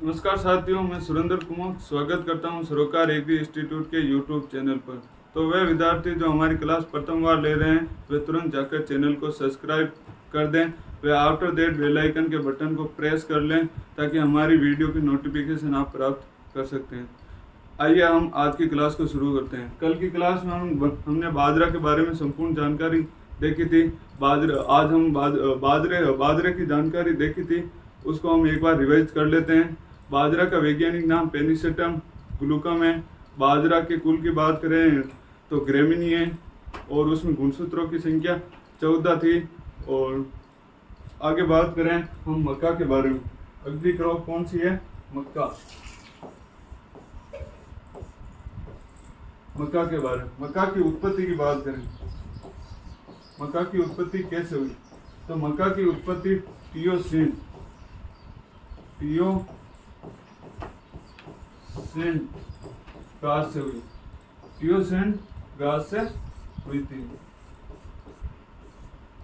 नमस्कार साथियों, मैं सुरेंद्र कुमार स्वागत करता हूं सरोकार एग्री इंस्टीट्यूट के यूट्यूब चैनल पर। तो वे विद्यार्थी जो हमारी क्लास प्रथम बार ले रहे हैं वे तुरंत जाकर चैनल को सब्सक्राइब कर दें। Way after that bell icon के बटन को प्रेस कर लें ताकि हमारी वीडियो की नोटिफिकेशन आप प्राप्त कर सकते हैं। आइए हम आज की क्लास को शुरू करते हैं। कल की क्लास में हमने बाजरा के बारे में संपूर्ण जानकारी देखी थी। आज हम बाजरे की जानकारी देखी थी, उसको हम एक बार रिवाइज कर लेते हैं। बाजरा का वैज्ञानिक नाम पेनिसेटम ग्लूकम है। बाजरा के कुल की बात करें तो ग्रेमिनी है और उसमें गुणसूत्रों की संख्या 14 थी। और आगे बात करें हम मक्का के बारे में। अगली क्रॉप कौन सी है? मक्का। मक्का के बारे में, मक्का की उत्पत्ति की बात करें। मक्का की उत्पत्ति कैसे हुई? तो मक्का की उत्पत्ति टियोसिन घास से हुई। टियोसिन घास से हुई थी।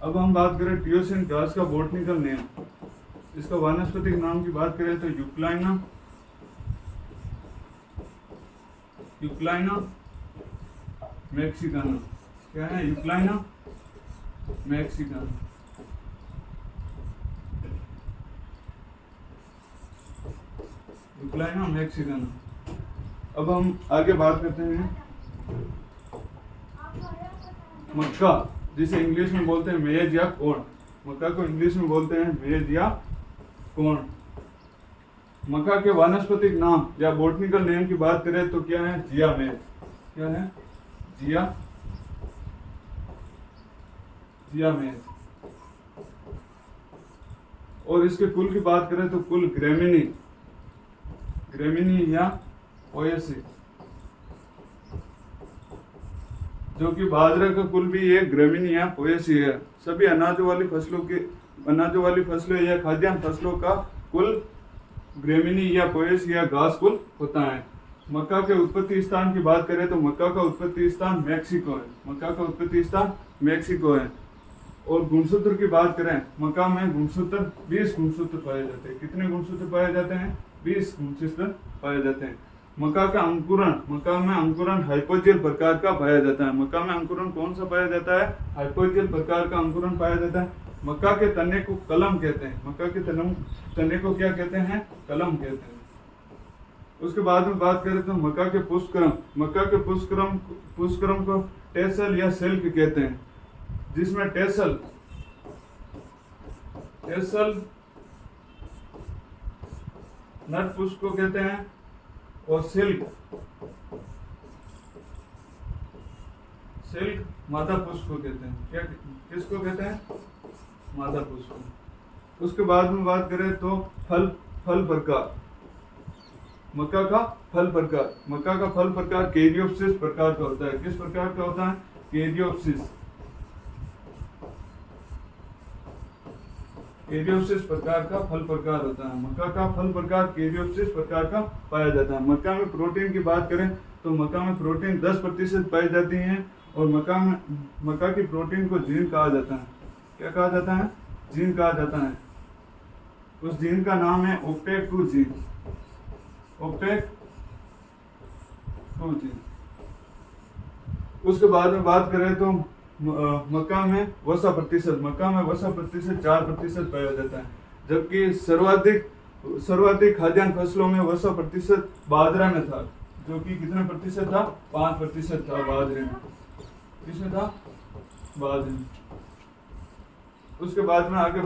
अब हम बात करें टियोसिन घास का बॉटनिकल नेम। इसका वानस्पतिक नाम की बात करें तो यूक्लाइना मैक्सिकाना। क्या है? यूक्लाइना मैक्सिकाना। यूक्लाइना मैक्सिकाना। अब हम आगे बात करते हैं मक्का, जिसे इंग्लिश में बोलते हैं मेज या कॉर्न। मक्का को इंग्लिश में बोलते हैं मेज या कॉर्न। मक्का के वानस्पतिक नाम या बॉटनिकल नेम की बात करें तो क्या है? जिया मेज। क्या है? जिया मेज। और इसके कुल की बात करें तो कुल ग्रेमिनी या पोएसी, जो कि बाजरा का कुल भी एक ग्रेमिनी या पोएसी है। सभी अनाजों वाली फसलों या खाद्यान्न फसलों का कुल ग्रेमिनी या पोएसी या घास कुल होता है। मक्का के उत्पत्ति स्थान की बात करें तो मक्का का उत्पत्ति स्थान मैक्सिको है। और गुणसूत्र की बात करें, मक्का में 20 गुणसूत्र पाए जाते हैं। कितने गुणसूत्र पाए जाते हैं? 20 गुणसूत्र पाए जाते हैं। मक्का में अंकुरण हाइपोजियल प्रकार का पाया जाता है। मक्का में अंकुरण कौन सा पाया जाता है? हाइपोजियल प्रकार का अंकुरण पाया जाता है। मक्का के तने को कलम कहते हैं। मक्का के तने को क्या कहते हैं? कलम कहते हैं। उसके बाद में बात करें तो मक्का के पुष्पक्रम को टेसल या सिल्क कहते हैं, जिसमें टेसल नट पुष्प को कहते हैं और सिल्क मादा पुष्प को कहते हैं। क्या किसको कहते हैं? मादा पुष्प। उसके बाद में बात करें तो फल प्रकार। मक्का का फल प्रकार कैरियोप्सिस प्रकार का होता है। किस प्रकार का होता है? कैरियोप्सिस प्रकार का फल प्रकार होता है। मक्का का फल प्रकार कैरियोप्सिस प्रकार का पाया जाता है। मक्का में प्रोटीन की बात करें तो मक्का में प्रोटीन 10% पाई जाती है। और मक्का की प्रोटीन को जीन कहा जाता है। क्या कहा जाता है? जीन कहा जाता है। उस जीन का नाम है OPEC2 जीन। उसके बाद में बात करें तो मक्का में वसा प्रतिशत 4% पाया जाता है। जबकि सर्वाधिक खाद्यान्न फसलों में वसा प्रतिशत बाजरा में था, जो कि कितना प्रतिशत था? 5% था बाजरे में। किसमें था? बाजरे में। उसके बाद में आगे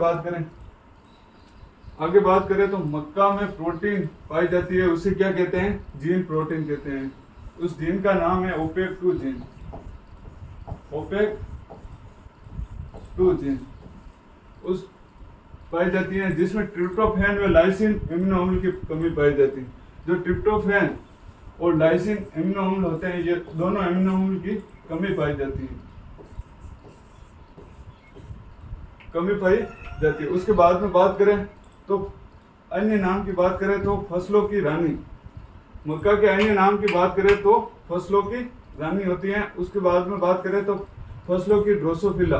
बात करें तो मक्का में प्रोटीन पाई जाती है, उसे क्या कहते हैं? जीन प्रोटीन कहते हैं। उस जीन का नाम है OPEC2 जीन। उस पाई जाती है जिसमें ट्रिप्टोफैन व लाइसिन एमिनो अम्ल की कमी पाई जाती है। जो ट्रिप्टोफैन और लाइसिन एमिनो अम्ल होते हैं, ये दोनों एमिनो अम्ल की कमी पाई जाती है। उसके बाद में बात करें तो अन्य नाम की बात करें तो फसलों की रानी। मक्का के अन्य नाम की बात करें तो फसलों की रानी होती है। उसके बाद में बात करें तो फसलों की ड्रोसोफिला।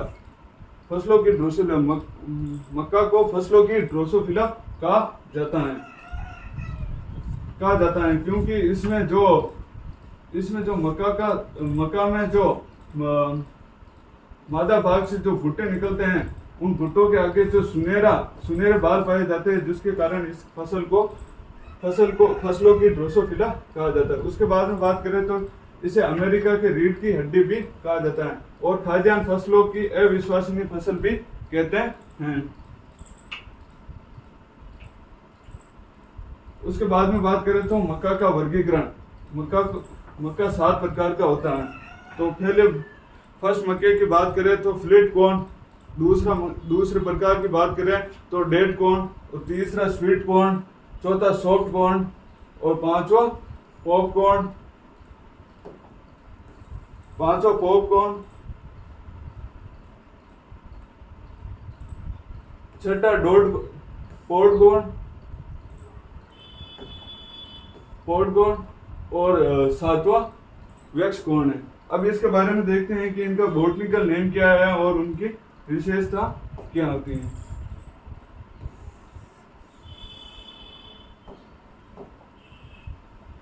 मक्का को फसलों की ड्रोसोफिला कहा जाता है। कहा जाता है, क्योंकि इसमें जो मक्का में जो मादा भाग से जो भुट्टे निकलते हैं, उन भुट्टों के आगे जो सुनहरे बाल पाए जाते हैं, जिसके कारण इस फसलों की ड्रोसोफिला कहा जाता है। उसके बाद में बात करें तो इसे अमेरिका के रीढ़ की हड्डी भी कहा जाता है और खाद्यान्न फसलों की अविश्वसनीय फसल भी कहते हैं। उसके बाद में बात करें तो मक्का का वर्गीकरण। मक्का 7 प्रकार का होता है। तो पहले फर्स्ट मक्के की बात करें तो फ्लिट कॉर्न, दूसरे प्रकार की बात करें तो डेड कॉर्न, और तीसरा स्वीट कॉर्न, चौथा सॉफ्ट कॉर्न और पांचवा पॉपकॉर्न, छठा पॉडकॉर्न और सातवां वैक्स कॉर्न है। अब इसके बारे में देखते हैं कि इनका बॉटनिकल नेम क्या है और उनकी विशेषता क्या होती है।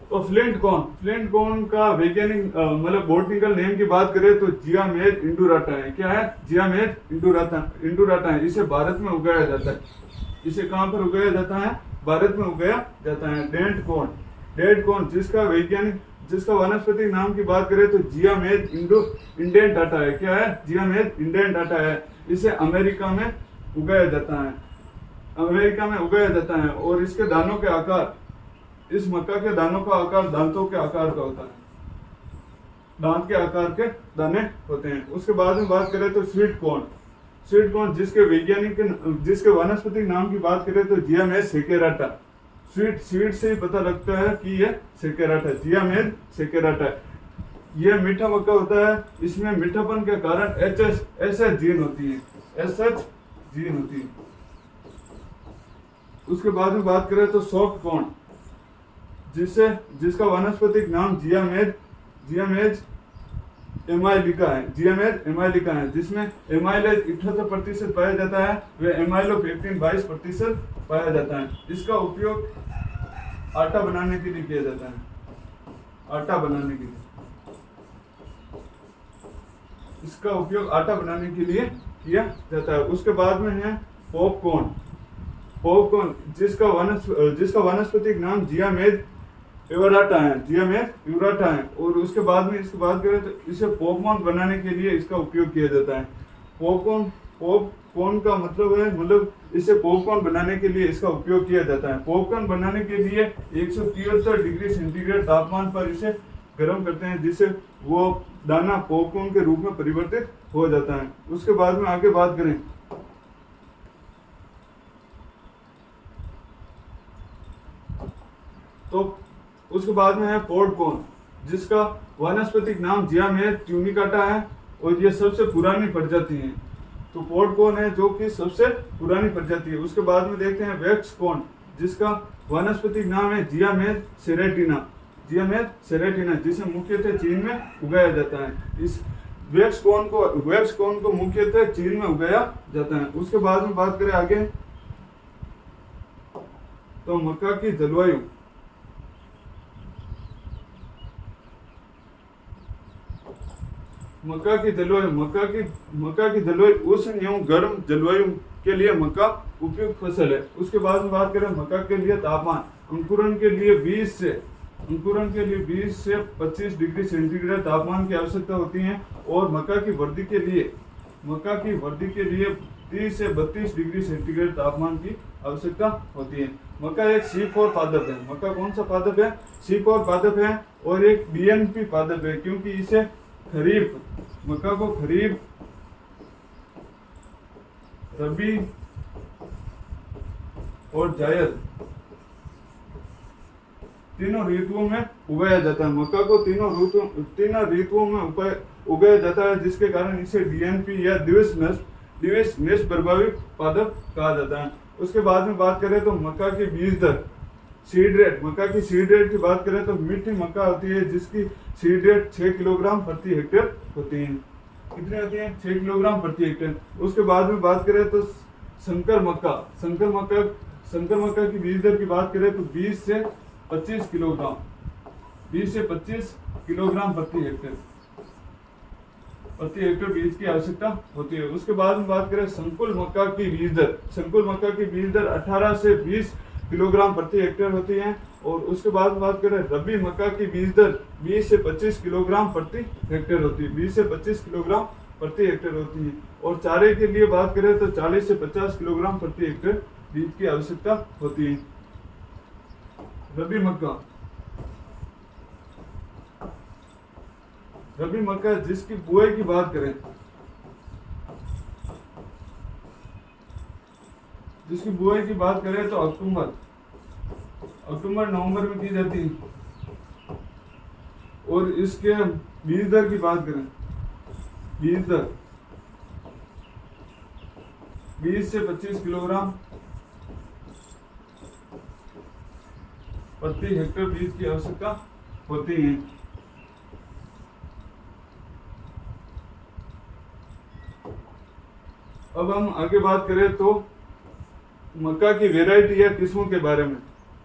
तो फ्लिंट कॉर्न का वैज्ञानिक मतलब बॉटनिकल नेम की बात करें तो जियामेद इंडुराटा है। क्या है? जियामेद इंडुराटा है। इसे भारत में उगाया जाता है। इसे कहां पर उगाया जाता है? भारत में उगाया जाता है। डेड कॉर्न जिसका वानस्पतिक नाम की बात करें तो जियामेद इंडेंटाटा है। क्या है? जियामेद इंडेंटाटा है। इसे अमेरिका में उगाया जाता है और इसके दानों के आकार, इस मक्का के दानों का आकार दांतों के आकार का होता है। दांत के आकार के दाने होते हैं। उसके बाद में बात करें तो स्वीट कॉर्न जिसके वानस्पतिक नाम की बात करें तो जियामेद सेकेराटा। स्वीट से ही पता लगता है कि ये सेकेराटा, जियामेद सेकेराटा। यह मीठा मक्का होता है। इसमें मीठापन के कारण एसएच जीन होती है। उसके बाद में बात करें तो सॉफ्ट कॉर्न जिसका वानस्पतिक नाम जियामेद एमाइलिका है, जिसमें एमाइलेज 78% पाया जाता है, व एमाइलोपेक्टिन 22% पाया जाता है। इसका उपयोग आटा बनाने के लिए किया जाता है। इसका उपयोग आटा बनाने के लिए किया जाता है। उसके बाद में है पॉपकॉर्न जिसका वानस्पतिक नाम जियामेद यूराटा है और उसके बाद में इसकी बात करें तो इसे पॉपकॉर्न बनाने के लिए इसका उपयोग किया जाता है। पॉपकॉर्न का मतलब इसे पॉपकॉर्न बनाने के लिए इसका उपयोग किया जाता है। पॉपकॉर्न बनाने के लिए 173 डिग्री सेंटीग्रेड तापमान पर इसे गर्म करते हैं, जिससे वो दाना पॉपकॉर्न के रूप में परिवर्तित हो जाता है। उसके बाद में आगे बात करें तो उसके बाद में है पॉडकॉर्न जिसका वानस्पतिक नाम जियामेद ट्यूनिकाटा है और ये सबसे पुरानी प्रजाति है। तो पॉडकॉर्न है जो कि सबसे पुरानी प्रजाति है। उसके बाद में देखते हैं वैक्स कॉर्न जिसका वानस्पतिक नाम है जियामेद सेरेटिना, जिसे मुख्यतः चीन में उगाया जाता है। इस वैक्स कॉर्न को मुख्यतः चीन में उगाया जाता है। उसके बाद में बात करें आगे तो मक्का की जलवायु। मक्का की जलवायु उष्ण एवं गर्म जलवायु के लिए मक्का उपयुक्त फसल है। उसके बाद में बात करें मक्का के लिए तापमान। अंकुरण के लिए 20 से 25 डिग्री सेंटीग्रेड तापमान की आवश्यकता होती है और मक्का की वृद्धि के लिए 30 से 32 डिग्री सेंटीग्रेड तापमान की आवश्यकता होती है। मक्का एक C4 पादप है। मक्का कौन सा पादप है? C4 पादप है और एक BNP पादप है, क्योंकि इसे मक्का को खरीफ, रबी और जायद तीनों ऋतुओं में उगाया जाता है। मक्का को तीनों ऋतुओं में उगाया जाता है, जिसके कारण इसे DNP या द्विश प्रभावी पादप कहा जाता है। उसके बाद में बात करें तो मक्का की बीज दर, सीड रेट की बात करें तो मीठी मक्का होती है जिसकी सीड रेट 6 किलोग्राम प्रति हेक्टेयर होती है। कितनी होती है? 6 किलोग्राम प्रति हेक्टेयर। उसके बाद में बात करें तो संकर मक्का की बीज दर की बात करें तो 20 से 25 किलोग्राम, 20 से 25 किलोग्राम प्रति हेक्टेयर बीज की आवश्यकता होती है। उसके बाद में बात करें संकुल मक्का की बीज दर। संकुल मक्का की बीज दर 18 से 20 किलोग्राम प्रति हेक्टेयर होती है। और उसके बाद में बात करें रबी मक्का की बीज दर 20 से 25 किलोग्राम प्रति हेक्टेयर होती है। 20 से 25 किलोग्राम प्रति हेक्टेयर होती है। और चारे के लिए बात करें तो 40 से 50 किलोग्राम प्रति हेक्टेयर बीज की आवश्यकता होती है। रबी मक्का, रबी मक्का जिसकी बुआई की बात करें, जिसकी बुआई की बात करें तो अक्टूबर नवंबर में की जाती है। और इसके बीज दर की बात करें, बीज दर 20 से 25 किलोग्राम प्रति हेक्टेयर बीज की आवश्यकता होती है। अब हम आगे बात करें तो मक्का की वेराइटी या किस्मों के बारे में।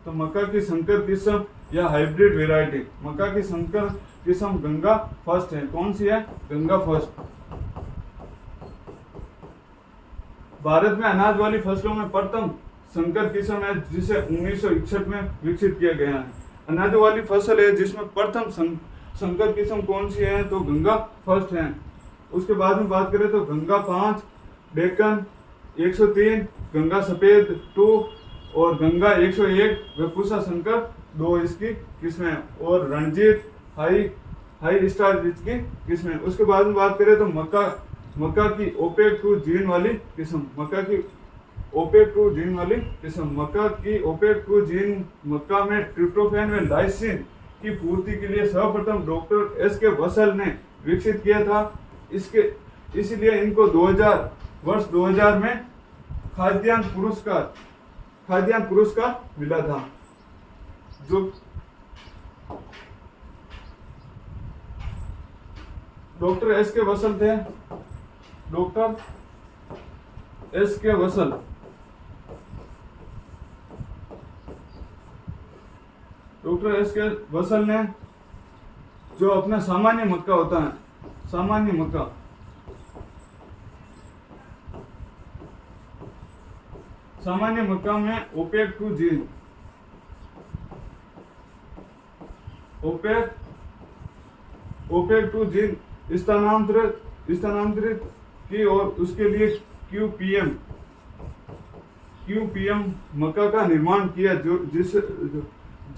तो मक्का की संकर किस्म या हाइब्रिड वेराइटी, मक्का की संकर किस्म गंगा फर्स्ट है। कौन सी है? गंगा फर्स्ट। भारत में अनाज वाली फसलों में प्रथम संकर किस्म है जिसे 1961 में विकसित किया गया है। अनाज वाली फसल है जिसमें प्रथम संकर किस्म कौन सी है? तो गंगा फर्स्ट है। उसके बाद में बात करें तो गंगा 5, डेक्कन 103, गंगा सफेद 2 और गंगा 101 व पूसा संकर 2 इसकी किस्में, और रणजीत हाई स्टार बीज की किस्में। उसके बाद में बात करें तो मक्का की ओपेक 2 जीन वाली किस्म, मक्का की ओपेक 2 जीन वाली किस्म। मक्का की ओपेक 2 जीन मक्का में ट्रिप्टोफैन व लाइसिन की पूर्ति के लिए सर्वप्रथम डॉक्टर एस के वसल ने विकसित किया था। इसलिए इनको वर्ष 2000 में खाद्यान्न पुरस्कार मिला था। जो डॉक्टर एस के वसल थे, डॉक्टर एस के वसल ने जो अपना सामान्य मक्का होता है, सामान्य मक्का में ओपेक 2 जीन स्थानांतरित की और उसके लिए क्यूपीएम मक्का का निर्माण किया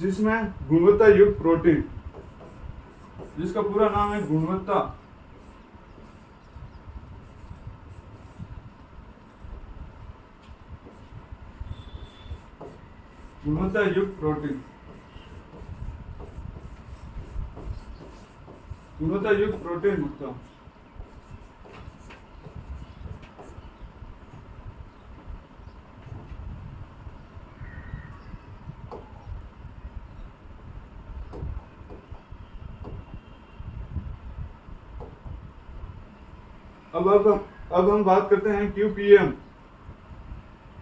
जिसमें गुणवत्ता युक्त प्रोटीन, जिसका पूरा नाम है गुणवत्ता युक्त प्रोटीन मक्का। अब हम बात करते हैं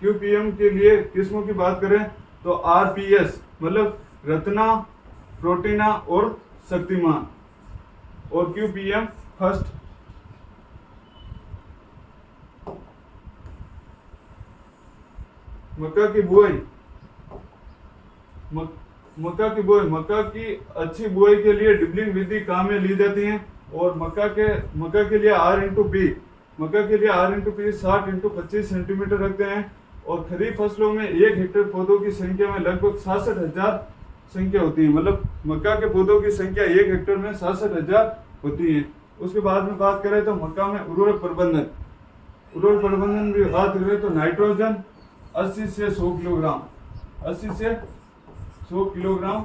क्यूपीएम के लिए किस्मों की बात करें तो आरपीएस मतलब रत्ना, प्रोटीना और शक्तिमान, और क्यूपीएम फर्स्ट। मक्का की अच्छी बुआई के लिए ड्रिबलिंग विधि काम में ली जाती है। और मक्का के लिए R/P 60 x 25 सेंटीमीटर रखते हैं। और खरीफ फसलों में 1 हेक्टेयर पौधों की संख्या में लगभग 66,000 संख्या होती है। मतलब मक्का के पौधों की संख्या 1 हेक्टेयर में 66,000 होती है। उसके बाद में बात करें तो मक्का में उर्वरक प्रबंधन भी बात करें तो नाइट्रोजन 80 से 100 किलोग्राम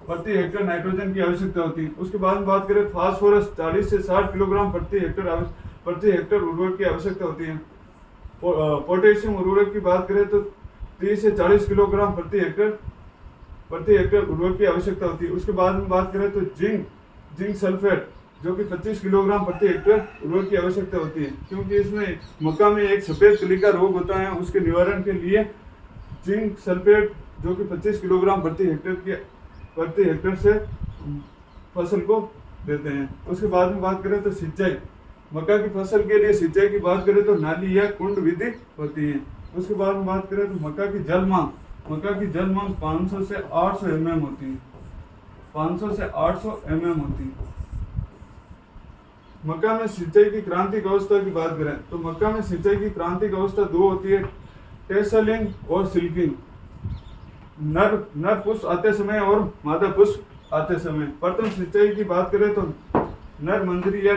प्रति हेक्टेयर नाइट्रोजन की आवश्यकता होती है। उसके बाद में बात करें फास्फोरस 40 से 60 किलोग्राम प्रति हेक्टेयर उर्वरक की आवश्यकता होती है। पोटेशियम उर्वरक की बात करें तो 30 से 40 किलोग्राम प्रति हेक्टेयर उर्वरक की आवश्यकता होती है। उसके बाद में बात करें तो जिंक सल्फेट जो कि 25 किलोग्राम प्रति हेक्टेयर उर्वरक की आवश्यकता होती है, क्योंकि इसमें मक्का में एक सफेद कली का रोग होता है। उसके निवारण के लिए जिंक सल्फेट जो कि 25 किलोग्राम प्रति हेक्टेयर से फसल को देते हैं। उसके बाद में बात करें तो सिंचाई, मक्का की फसल के लिए सिंचाई की बात करें तो नाली या कुंड विधि होती है। उसके बाद में बात करें तो मक्का की जल मांग 500 से 800 mm होती है, 500 से 800 mm होती है। मक्का में सिंचाई की क्रांतिक अवस्था की बात करें तो मक्का में सिंचाई की क्रांतिक अवस्था 2 होती है, टेसलिंग और सिल्किंग। नर पुष्प आते समय और मादा पुष्प आते समय। प्रथम सिंचाई की बात करें तो नर मंजरी या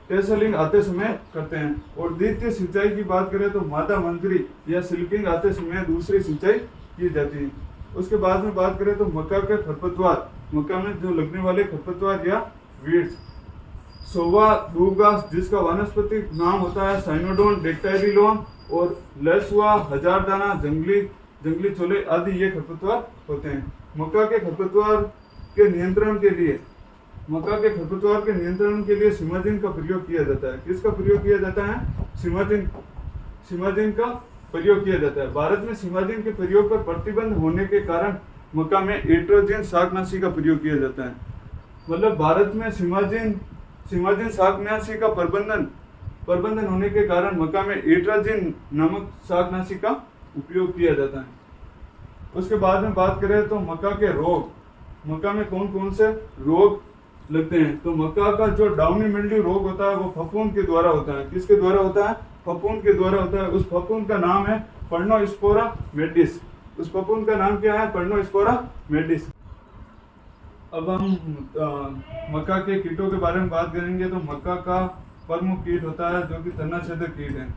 टेसलिंग आते समय करते हैं, और द्वितीय सिंचाई की बात करें तो मादा मंजरी या सिल्किंग आते समय दूसरी सिंचाई की जाती है। उसके बाद में बात करें तो मक्का के खरपतवार, मक्का में जो लगने वाले खरपतवार या वीड्स, सोवा दूबघास जिसका वानस्पतिक नाम होता है साइनोडोन डेक्टाइलिलोन, और लसुआ, हजारदाना, जंगली छोले आदि ये खरपतवार होते हैं। मक्का के खरपतवार के नियंत्रण के लिए सिमाजिन का प्रयोग किया जाता है। किसका प्रयोग किया जाता है? सिमाजिन का प्रयोग किया जाता है। भारत में सिमाजिन के प्रयोग पर प्रतिबंध होने के कारण मक्का में एट्रोजिन शाकनाशी का प्रयोग किया जाता है। मतलब भारत में सिमाजिन शाकनाशी का प्रबंधन होने के कारण मक्का में एट्रोजिन नामक शाकनाशी का उपयोग किया जाता है। उसके बाद में बात करें तो मक्का के रोग, मक्का में कौन कौन से रोग लगते हैं? तो मक्का का जो डाउनी मिल्ड्यू रोग होता है वो फफूंद के द्वारा होता है। किसके द्वारा होता है? फफूंद के द्वारा होता है। उस फफूंद का नाम है पर्नोस्पोरा मेडिस। उस फफूंद का नाम क्या है? पर्नोस्पोरा मेडिस। अब हम मक्का के कीटों के बारे में बात करेंगे। तो मक्का का प्रमुख कीट होता है जो कि तनाछेदक कीट है।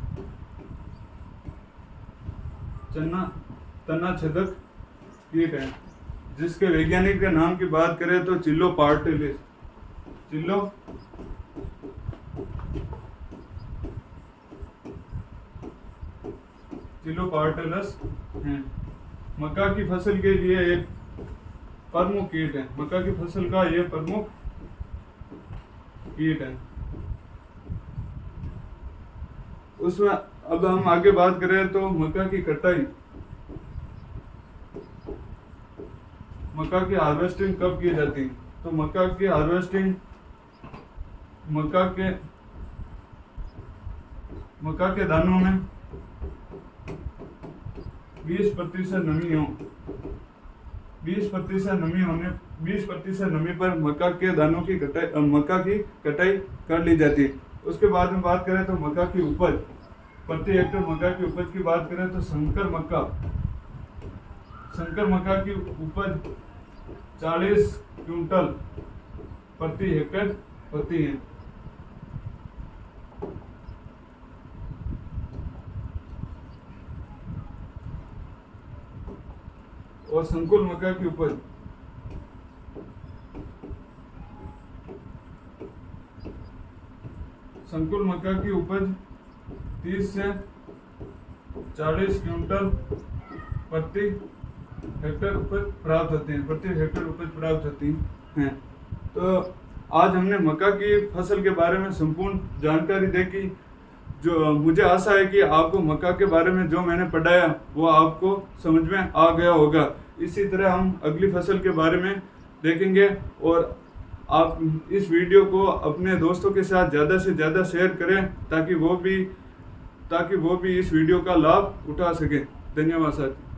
तनाछेदक कीट है जिसके वैज्ञानिक के नाम की बात करें तो चिल्लोपार्टलिस है। मक्का की फसल के लिए एक प्रमुख कीट है। मक्का की फसल का ये प्रमुख कीट है। उसमें अब हम आगे बात करें तो मक्का की कटाई, मक्का की हार्वेस्टिंग कब की जाती है? तो मक्का की हार्वेस्टिंग मक्का के दानों में 20% नमी पर मक्का के दानों की कटाई कर ली जाती है। उसके बाद में बात करें तो मक्का की उपज, प्रति हेक्टेयर मक्का की उपज की बात करें तो संकर मक्का की उपज 40 क्विंटल प्रति हेक्टेयर होती है। और संकुल मक्का की उपज संकुल मक्का की उपज 30 से 40 क्विंटल प्रति हेक्टेयर उपज प्राप्त होती है। तो आज हमने मक्का की फसल के बारे में संपूर्ण जानकारी देखी। जो मुझे आशा है कि आपको मक्का के बारे में जो मैंने पढ़ाया वो आपको समझ में आ गया होगा। इसी तरह हम अगली फसल के बारे में देखेंगे, और आप इस वीडियो को अपने दोस्तों के साथ ज़्यादा से ज़्यादा शेयर करें ताकि वो भी इस वीडियो का लाभ उठा सकें। धन्यवाद साथी।